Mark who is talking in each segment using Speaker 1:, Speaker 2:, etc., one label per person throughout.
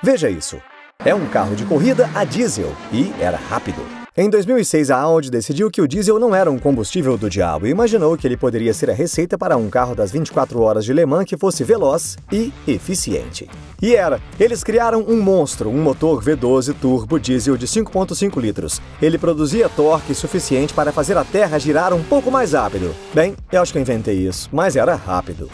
Speaker 1: Veja isso. É um carro de corrida a diesel e era rápido. Em 2006, a Audi decidiu que o diesel não era um combustível do diabo e imaginou que ele poderia ser a receita para um carro das 24 horas de Le Mans que fosse veloz e eficiente. E era. Eles criaram um monstro, um motor V12 turbo diesel de 5,5 litros. Ele produzia torque suficiente para fazer a Terra girar um pouco mais rápido. Bem, eu acho que eu inventei isso, mas era rápido.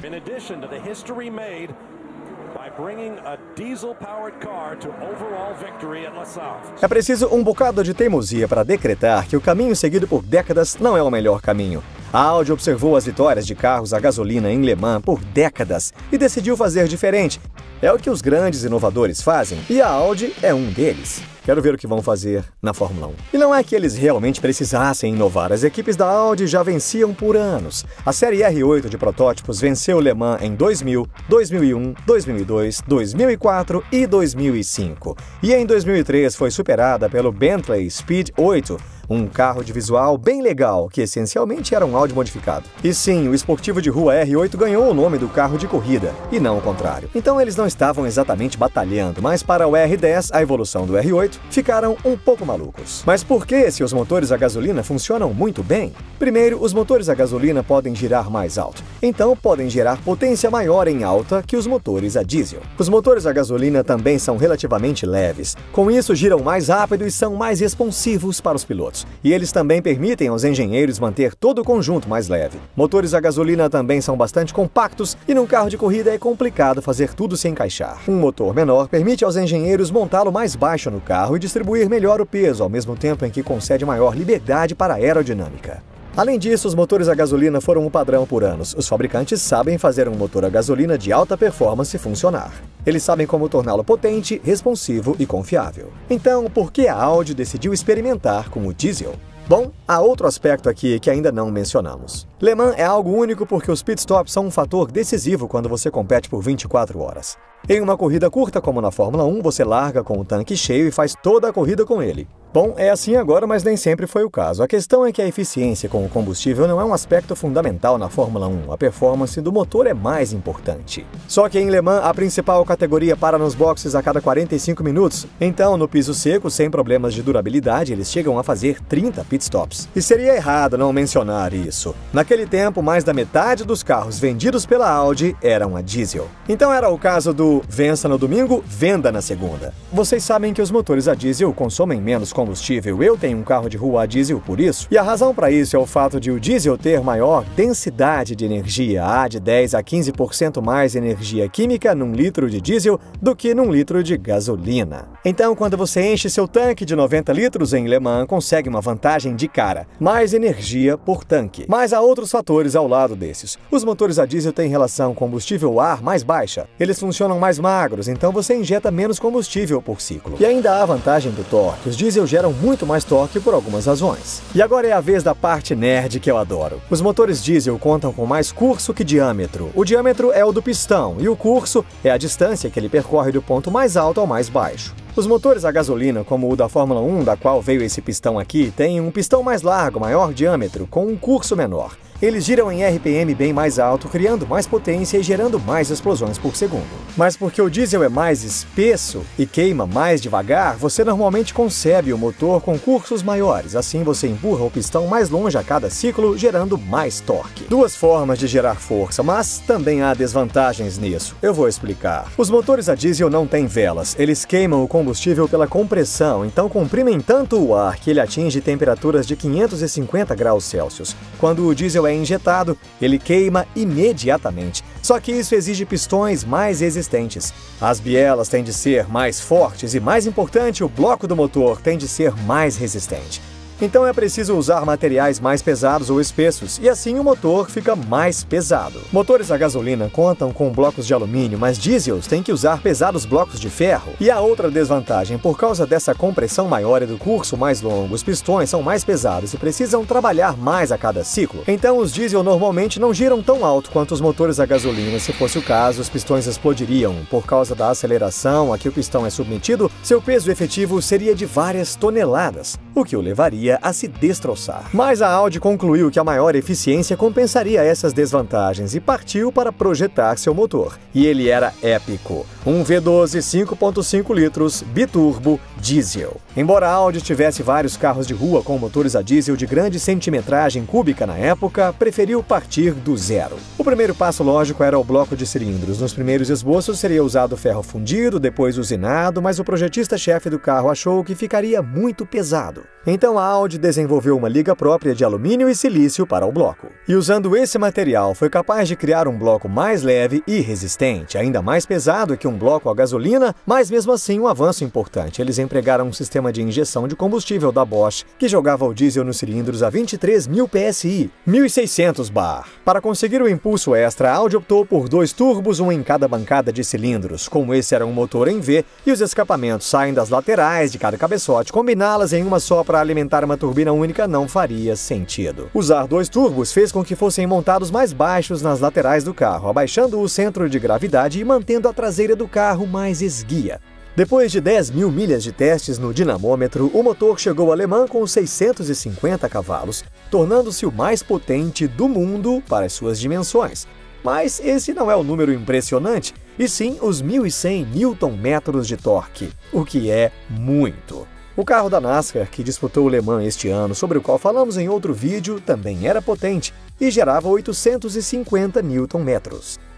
Speaker 1: É preciso um bocado de teimosia para decretar que o caminho seguido por décadas não é o melhor caminho. A Audi observou as vitórias de carros a gasolina em Le Mans por décadas e decidiu fazer diferente. É o que os grandes inovadores fazem e a Audi é um deles. Quero ver o que vão fazer na Fórmula 1. E não é que eles realmente precisassem inovar. As equipes da Audi já venciam por anos. A série R8 de protótipos venceu Le Mans em 2000, 2001, 2002, 2004 e 2005. E em 2003 foi superada pelo Bentley Speed 8, um carro de visual bem legal, que essencialmente era um Audi modificado. E sim, o esportivo de rua R8 ganhou o nome do carro de corrida, e não o contrário. Então eles não estavam exatamente batalhando, mas para o R10, a evolução do R8, ficaram um pouco malucos. Mas por que, se os motores a gasolina funcionam muito bem? Primeiro, os motores a gasolina podem girar mais alto, então podem gerar potência maior em alta que os motores a diesel. Os motores a gasolina também são relativamente leves, com isso giram mais rápido e são mais responsivos para os pilotos. E eles também permitem aos engenheiros manter todo o conjunto mais leve. Motores a gasolina também são bastante compactos e num carro de corrida é complicado fazer tudo se encaixar. Um motor menor permite aos engenheiros montá-lo mais baixo no carro e distribuir melhor o peso, ao mesmo tempo em que concede maior liberdade para a aerodinâmica. Além disso, os motores a gasolina foram o padrão por anos. Os fabricantes sabem fazer um motor a gasolina de alta performance funcionar. Eles sabem como torná-lo potente, responsivo e confiável. Então, por que a Audi decidiu experimentar com o diesel? Bom, há outro aspecto aqui que ainda não mencionamos. Le Mans é algo único porque os pitstops são um fator decisivo quando você compete por 24 horas. Em uma corrida curta como na Fórmula 1, você larga com o tanque cheio e faz toda a corrida com ele. Bom, é assim agora, mas nem sempre foi o caso. A questão é que a eficiência com o combustível não é um aspecto fundamental na Fórmula 1. A performance do motor é mais importante. Só que em Le Mans, a principal categoria para nos boxes a cada 45 minutos. Então, no piso seco, sem problemas de durabilidade, eles chegam a fazer 30 pitstops. E seria errado não mencionar isso. Naquele tempo, mais da metade dos carros vendidos pela Audi eram a diesel. Então era o caso do vença no domingo, venda na segunda. Vocês sabem que os motores a diesel consomem menos combustível. Eu tenho um carro de rua a diesel por isso. E a razão para isso é o fato de o diesel ter maior densidade de energia. Há de 10 a 15% mais energia química num litro de diesel do que num litro de gasolina. Então, quando você enche seu tanque de 90 litros em Le Mans, consegue uma vantagem de cara. Mais energia por tanque. Mas há outros fatores ao lado desses. Os motores a diesel têm relação combustível-ar mais baixa. Eles funcionam mais magros, então você injeta menos combustível por ciclo. E ainda há a vantagem do torque. Os diesel geram muito mais torque por algumas razões. E agora é a vez da parte nerd que eu adoro. Os motores diesel contam com mais curso que diâmetro. O diâmetro é o do pistão e o curso é a distância que ele percorre do ponto mais alto ao mais baixo. Os motores a gasolina, como o da Fórmula 1, da qual veio esse pistão aqui, têm um pistão mais largo, maior diâmetro, com um curso menor. Eles giram em RPM bem mais alto, criando mais potência e gerando mais explosões por segundo. Mas porque o diesel é mais espesso e queima mais devagar, você normalmente concebe o motor com cursos maiores. Assim você empurra o pistão mais longe a cada ciclo, gerando mais torque. Duas formas de gerar força, mas também há desvantagens nisso. Eu vou explicar. Os motores a diesel não têm velas. Eles queimam o combustível pela compressão, então comprimem tanto o ar que ele atinge temperaturas de 550 graus Celsius. Quando o diesel é injetado, ele queima imediatamente. Só que isso exige pistões mais resistentes. As bielas têm de ser mais fortes e, mais importante, o bloco do motor tem de ser mais resistente. Então é preciso usar materiais mais pesados ou espessos, e assim o motor fica mais pesado. Motores a gasolina contam com blocos de alumínio, mas diesels têm que usar pesados blocos de ferro. E há outra desvantagem, por causa dessa compressão maior e do curso mais longo, os pistões são mais pesados e precisam trabalhar mais a cada ciclo. Então os diesel normalmente não giram tão alto quanto os motores a gasolina. Se fosse o caso, os pistões explodiriam. Por causa da aceleração a que o pistão é submetido, seu peso efetivo seria de várias toneladas. o que o levaria a se destroçar. Mas a Audi concluiu que a maior eficiência compensaria essas desvantagens e partiu para projetar seu motor. E ele era épico. Um V12 5.5 litros, biturbo, diesel. Embora a Audi tivesse vários carros de rua com motores a diesel de grande centimetragem cúbica na época, preferiu partir do zero. O primeiro passo lógico era o bloco de cilindros. Nos primeiros esboços seria usado ferro fundido, depois usinado, mas o projetista-chefe do carro achou que ficaria muito pesado. Então a Audi desenvolveu uma liga própria de alumínio e silício para o bloco. E usando esse material, foi capaz de criar um bloco mais leve e resistente, ainda mais pesado que um bloco a gasolina, mas mesmo assim um avanço importante. Eles empregaram um sistema de injeção de combustível da Bosch, que jogava o diesel nos cilindros a 23.000 PSI, 1.600 bar. Para conseguir o impulso extra, a Audi optou por 2 turbos, um em cada bancada de cilindros. Como esse era um motor em V e os escapamentos saem das laterais de cada cabeçote, combiná-las em uma só para alimentar uma turbina única não faria sentido. Usar 2 turbos fez com que fossem montados mais baixos nas laterais do carro, abaixando o centro de gravidade e mantendo a traseira do carro mais esguia. Depois de 10.000 milhas de testes no dinamômetro, o motor chegou a Le Mans com 650 cavalos, tornando-se o mais potente do mundo para as suas dimensões. Mas esse não é o número impressionante, e sim os 1.100 Nm de torque, o que é muito. O carro da NASCAR, que disputou o Le Mans este ano, sobre o qual falamos em outro vídeo, também era potente e gerava 850 Nm.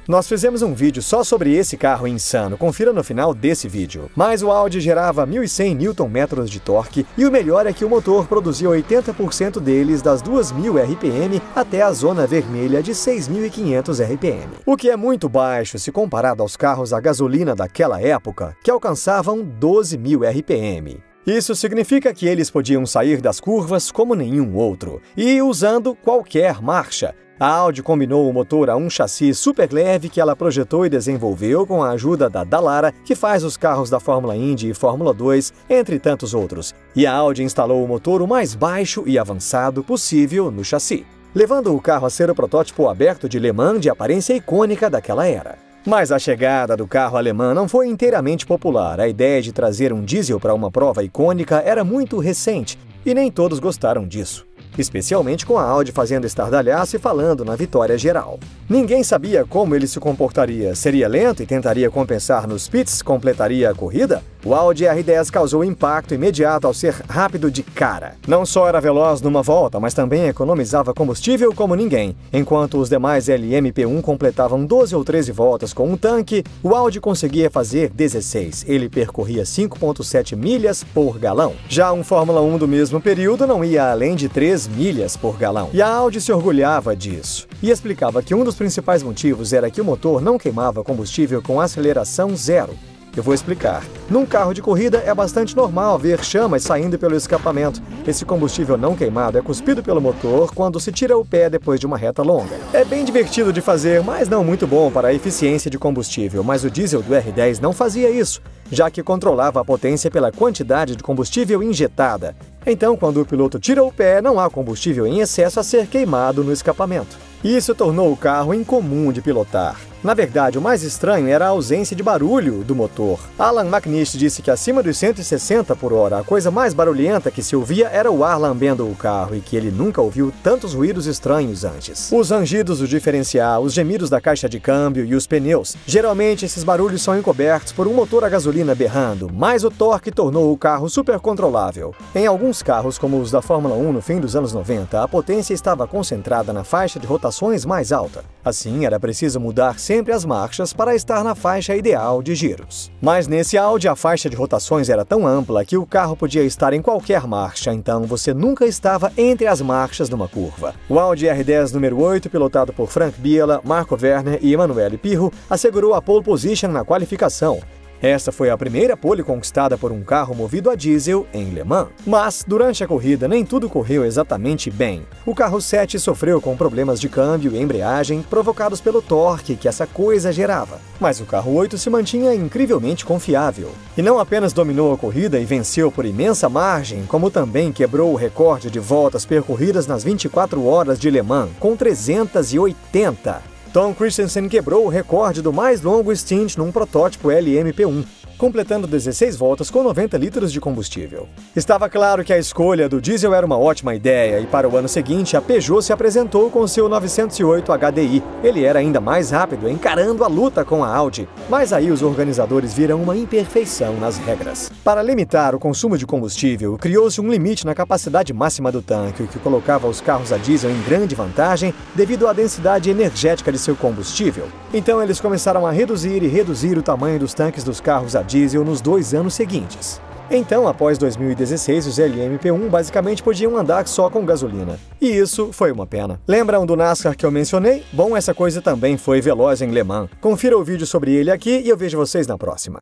Speaker 1: Nós fizemos um vídeo só sobre esse carro insano, confira no final desse vídeo. Mas o Audi gerava 1.100 Nm de torque e o melhor é que o motor produzia 80% deles das 2.000 RPM até a zona vermelha de 6.500 RPM. O que é muito baixo se comparado aos carros a gasolina daquela época, que alcançavam 12.000 RPM. Isso significa que eles podiam sair das curvas como nenhum outro, e usando qualquer marcha. A Audi combinou o motor a um chassi super leve que ela projetou e desenvolveu com a ajuda da Dallara, que faz os carros da Fórmula Indy e Fórmula 2, entre tantos outros. E a Audi instalou o motor o mais baixo e avançado possível no chassi, levando o carro a ser o protótipo aberto de Le Mans de aparência icônica daquela era. Mas a chegada do carro alemão não foi inteiramente popular. A ideia de trazer um diesel para uma prova icônica era muito recente, e nem todos gostaram disso. Especialmente com a Audi fazendo estardalhaço e falando na vitória geral. Ninguém sabia como ele se comportaria. Seria lento e tentaria compensar nos pits, completaria a corrida? O Audi R10 causou impacto imediato ao ser rápido de cara. Não só era veloz numa volta, mas também economizava combustível como ninguém. Enquanto os demais LMP1 completavam 12 ou 13 voltas com um tanque, o Audi conseguia fazer 16. Ele percorria 5,7 milhas por galão. Já um Fórmula 1 do mesmo período não ia além de 3 milhas por galão. E a Audi se orgulhava disso. E explicava que um dos principais motivos era que o motor não queimava combustível com aceleração zero. Eu vou explicar. Num carro de corrida é bastante normal ver chamas saindo pelo escapamento. Esse combustível não queimado é cuspido pelo motor quando se tira o pé depois de uma reta longa. É bem divertido de fazer, mas não muito bom para a eficiência de combustível. Mas o diesel do R10 não fazia isso, já que controlava a potência pela quantidade de combustível injetada. Então, quando o piloto tira o pé, não há combustível em excesso a ser queimado no escapamento. Isso tornou o carro incomum de pilotar. Na verdade, o mais estranho era a ausência de barulho do motor. Alan McNish disse que acima dos 160 por hora, a coisa mais barulhenta que se ouvia era o ar lambendo o carro e que ele nunca ouviu tantos ruídos estranhos antes. Os rangidos do diferencial, os gemidos da caixa de câmbio e os pneus. Geralmente, esses barulhos são encobertos por um motor a gasolina berrando, mas o torque tornou o carro super controlável. Em alguns carros, como os da Fórmula 1 no fim dos anos 90, a potência estava concentrada na faixa de rotações mais alta. Assim, era preciso mudar sempre as marchas para estar na faixa ideal de giros. Mas nesse Audi a faixa de rotações era tão ampla que o carro podia estar em qualquer marcha, então você nunca estava entre as marchas numa curva. O Audi R10 número 8, pilotado por Frank Biela, Marco Werner e Emanuele Pirro, assegurou a pole position na qualificação. Essa foi a primeira pole conquistada por um carro movido a diesel em Le Mans. Mas, durante a corrida, nem tudo correu exatamente bem. O carro 7 sofreu com problemas de câmbio e embreagem provocados pelo torque que essa coisa gerava. Mas o carro 8 se mantinha incrivelmente confiável. E não apenas dominou a corrida e venceu por imensa margem, como também quebrou o recorde de voltas percorridas nas 24 horas de Le Mans, com 380. Tom Kristensen quebrou o recorde do mais longo stint num protótipo LMP1, completando 16 voltas com 90 litros de combustível. Estava claro que a escolha do diesel era uma ótima ideia e para o ano seguinte a Peugeot se apresentou com seu 908 HDI. Ele era ainda mais rápido, encarando a luta com a Audi, mas aí os organizadores viram uma imperfeição nas regras. Para limitar o consumo de combustível, criou-se um limite na capacidade máxima do tanque, o que colocava os carros a diesel em grande vantagem devido à densidade energética de seu combustível. Então eles começaram a reduzir o tamanho dos tanques dos carros a diesel nos 2 anos seguintes. Então, após 2016, os LMP1 basicamente podiam andar só com gasolina. E isso foi uma pena. Lembram do NASCAR que eu mencionei? Bom, essa coisa também foi veloz em Le Mans. Confira o vídeo sobre ele aqui e eu vejo vocês na próxima.